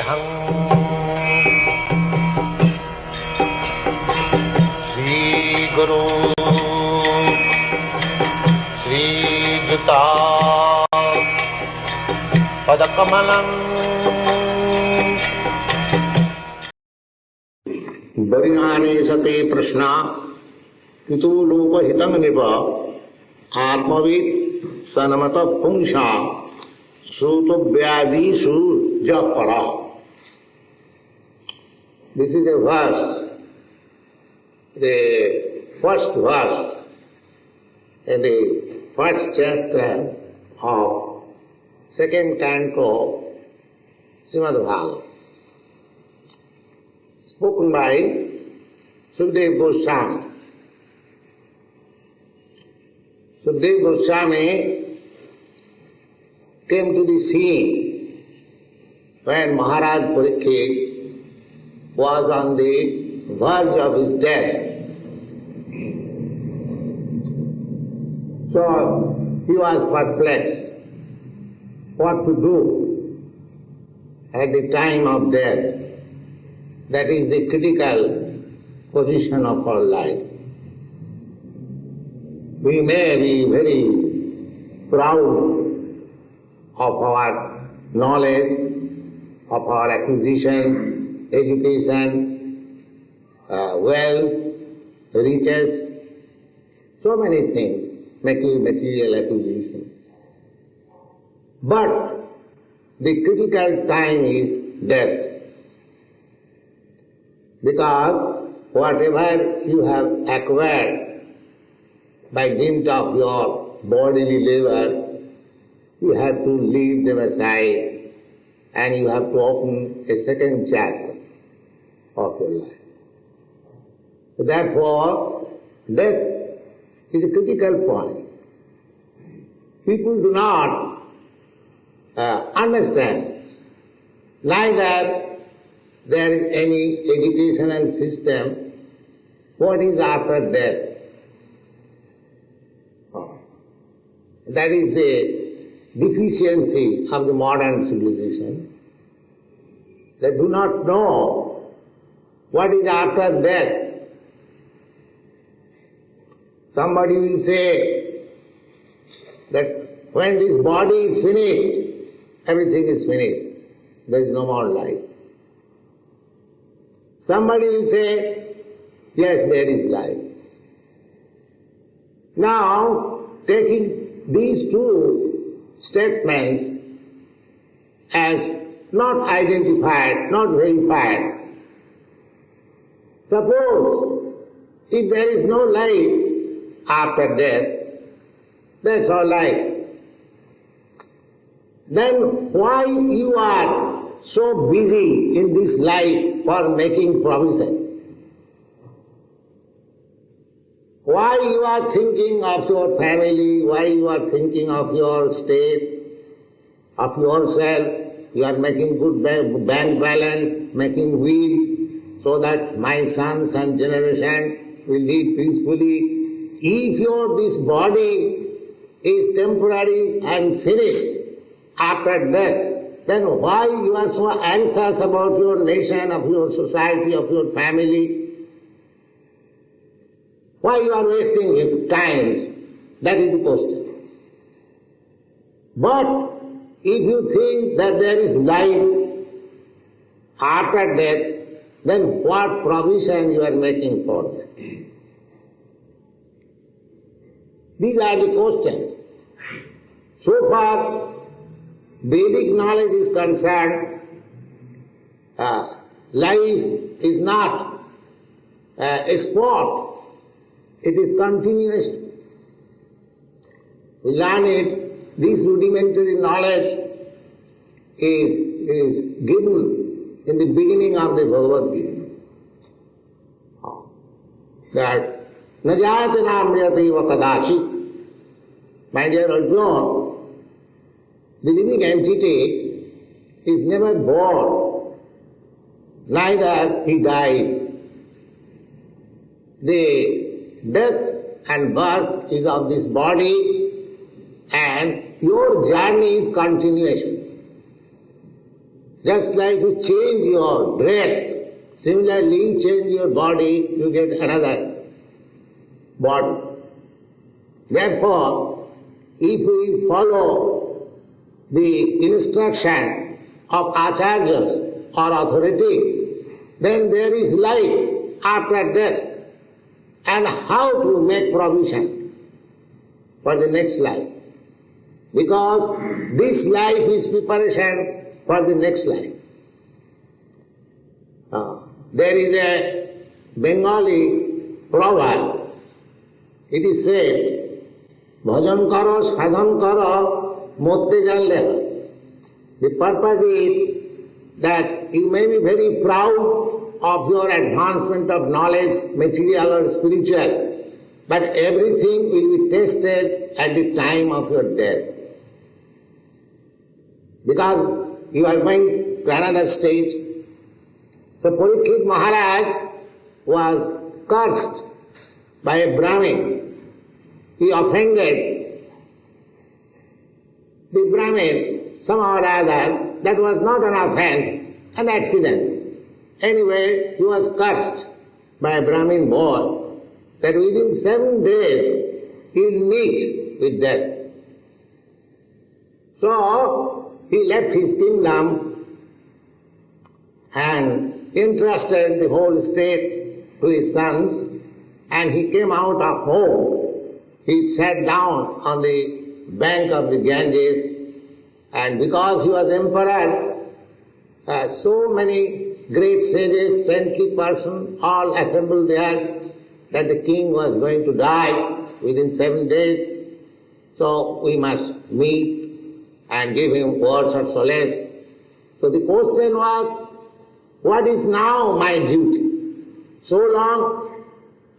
Vandeham Shri Guru Shri Juta Padakamalam Varinani sate prashna kitu lopa hitang nipa atmavit sanamata pungsha sruto vyadishu japara. This is a verse, the first verse in the first chapter of second canto Śrīmad Bhāgavatam, spoken by Śukadeva Gosvāmī. Śukadeva Gosvāmī came to the scene when Maharaja Parikshit was on the verge of his death. So he was perplexed what to do at the time of death. That is the critical position of our life. We may be very proud of our knowledge, of our acquisition, education, wealth, riches, so many things, material acquisition. But the critical time is death. Because whatever you have acquired by dint of your bodily labor, you have to leave them aside and you have to open a second chapter of your life. Therefore, death is a critical point. People do not understand, neither there is any educational system what is after death. That is the deficiency of the modern civilization. They do not know what is after death. Somebody will say that when this body is finished, everything is finished. There is no more life. Somebody will say, yes, there is life. Now, taking these two statements as not identified, not verified. Suppose if there is no life after death, that's all life. Then why you are so busy in this life for making provision? Why you are thinking of your family, why you are thinking of your state, of yourself, you are making good bank balance, making will, so that my sons and generation will live peacefully. If this body is temporary and finished after death, then why you are so anxious about your nation, of your society, of your family? Why you are wasting your time? That is the question. But if you think that there is life after death, then what provision you are making for that? These are the questions. So far, Vedic knowledge is concerned, life is not a sport. It is continuous. We learn it. This rudimentary knowledge is given in the beginning of the Bhagavad Gita. That Najayate namyate va kadachit. My dear Arjuna, the living entity is never born, neither he dies. The death and birth is of this body, and your journey is continuation. Just like you change your dress, similarly you change your body, you get another body. Therefore, if we follow the instruction of acharyas or authority, then there is life after death. And how to make provision for the next life? Because this life is preparation for the next life. There is a Bengali proverb. It is said, bhajan karo, sadhan karo, motte janle. The purpose is that you may be very proud of your advancement of knowledge, material or spiritual, but everything will be tested at the time of your death. Because you are going to another stage. So Parikshit Maharaj was cursed by a Brahmin. He offended the Brahmin somehow or other. That was not an offense, an accident. Anyway, he was cursed by a Brahmin boy that within 7 days he will meet with death. So he left his kingdom and entrusted the whole state to his sons, and he came out of home. He sat down on the bank of the Ganges, and because he was emperor, so many great sages, saintly persons, all assembled there, that the king was going to die within 7 days, so we must meet and give him words of solace. So the question was, what is now my duty? So long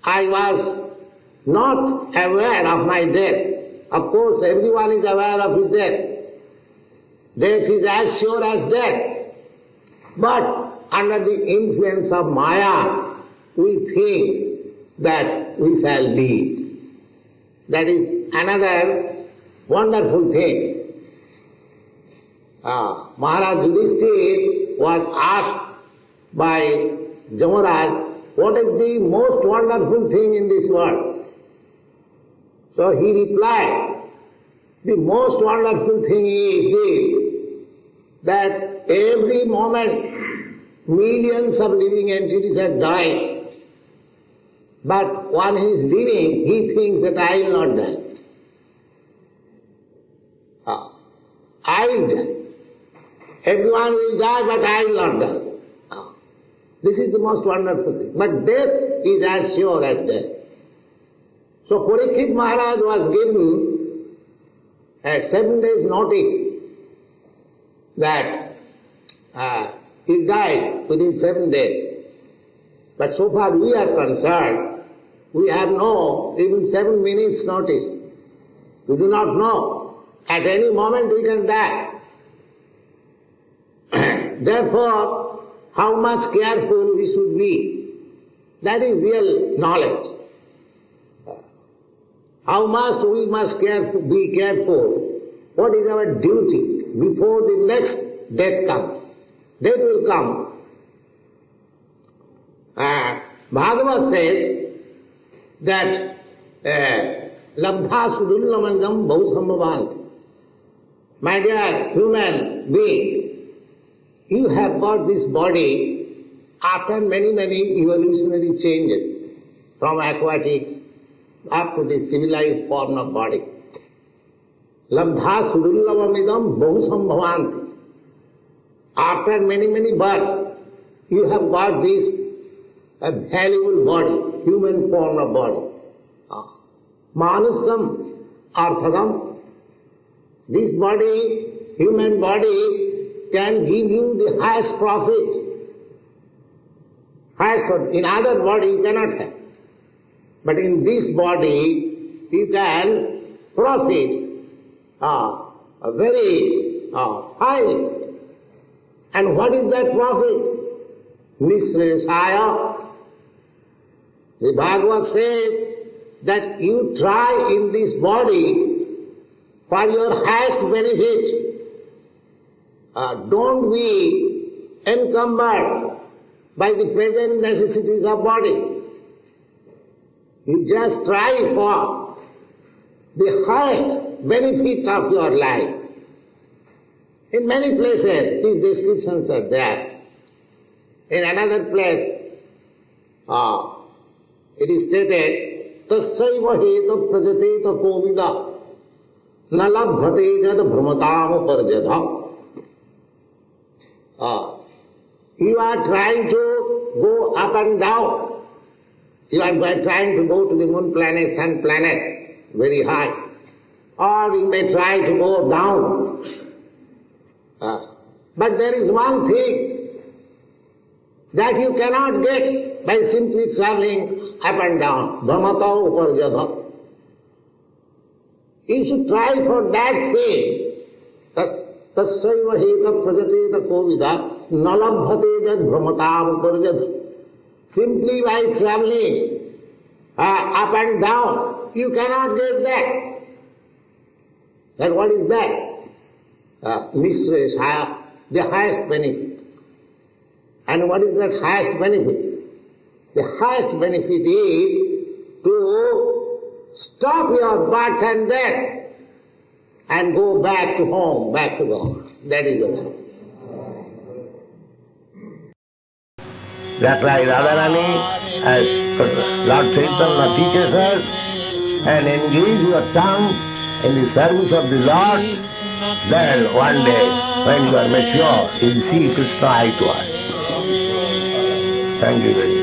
I was not aware of my death. Of course, everyone is aware of his death. Death is as sure as death. But under the influence of Maya, we think that we shall live. That is another wonderful thing. Maharaj Yudhishthira was asked by Jamaraj, what is the most wonderful thing in this world? So he replied, the most wonderful thing is this, that every moment millions of living entities have died, but one who is living, he thinks that I will not die. I will die. Everyone will die, but I will not die. This is the most wonderful thing. But death is as sure as death. So Parikshit Maharaj was given a 7 days notice that he died within 7 days. But so far we are concerned, we have no even 7 minutes notice. We do not know. At any moment we can die. Therefore, how much careful we should be. That is real knowledge. How much we must be careful. What is our duty before the next death comes? Death will come. Bhagavad says that labdha sudullamandam bahusambhavanti. My dear human being, you have got this body after many evolutionary changes from aquatics up to the civilized form of body. Labdha sudullamamidam bahusambhavanti. After many births, you have got this valuable body, human form of body. Manasam arthadam. This body, human body, can give you the highest profit. Highest profit. In other body you cannot have. But in this body you can profit very highly. And what is that profit? Nisresaya. The Bhagavad says that you try in this body for your highest benefit. Don't be encumbered by the present necessities of body. You just try for the highest benefit of your life. In many places, these descriptions are there. In another place, it is stated, Tassaiva heta prajateta kovida na labhate jad brahmatam parjadha. You are trying to go up and down. You are trying to go to the moon planet, sun planet, very high. Or you may try to go down. But there is one thing that you cannot get by simply traveling up and down. Brahmata uparjadha. You should try for that thing. Tassaiva heta prajateta kovida nalabhate jad brahmatam uparjadha. Simply by traveling up and down, you cannot get that. Then what is that? Nisra, the highest benefit. And what is that highest benefit? The highest benefit is to stop your birth and death and go back to home, back to God. That is the thing. That's why Radharani, as Lord Chaitanya teaches us, and engage your tongue in the service of the Lord, then one day, when you are mature, you will see Krishna eye to eye. Thank you very much.